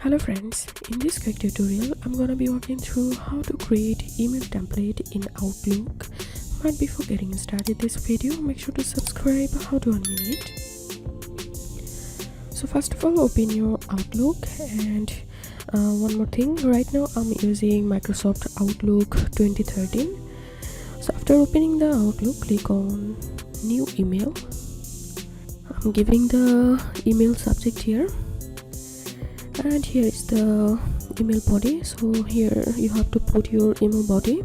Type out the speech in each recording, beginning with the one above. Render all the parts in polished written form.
Hello friends, in this quick tutorial I'm gonna be walking through how to create email template in Outlook. But before getting started this video, make sure to subscribe. How to unmute it. So first of all, open your Outlook, and one more thing, right now I'm using Microsoft Outlook 2013. So after opening the Outlook, click on new email. I'm giving the email subject here, and here is the email body. So here you have to put your email body.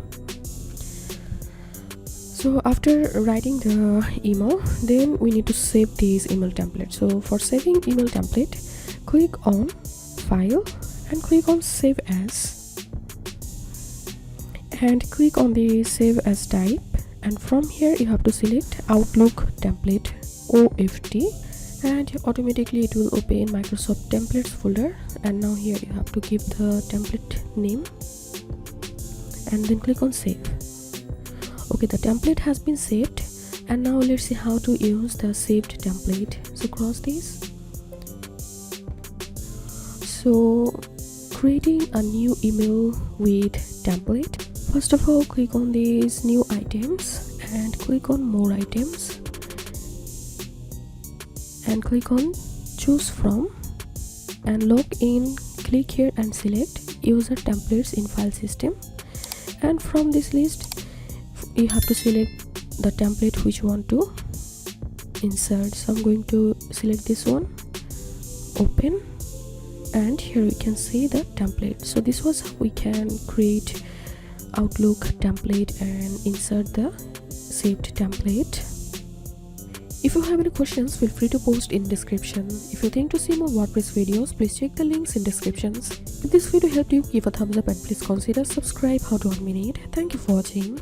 So after writing the email, then we need to save this email template. So for saving email template, click on file and click on save as, and click on the save as type, and from here you have to select Outlook template OFT, and automatically it will open Microsoft templates folder. And now here you have to give the template name and then click on save. Okay, the template has been saved, and now let's see how to use the saved template. So cross this. So creating a new email with template, first of all click on these new items and click on more items and click on choose from and log in. Click here and select user templates in file system, and from this list you have to select the template which you want to insert. So I'm going to select this one, open, and here we can see the template. So this was how we can create Outlook template and insert the saved template. If you have any questions, feel free to post in description. If you think to see more WordPress videos, please check the links in descriptions. If this video helped you, give a thumbs up and please consider subscribe. How to unmute it. Thank you for watching.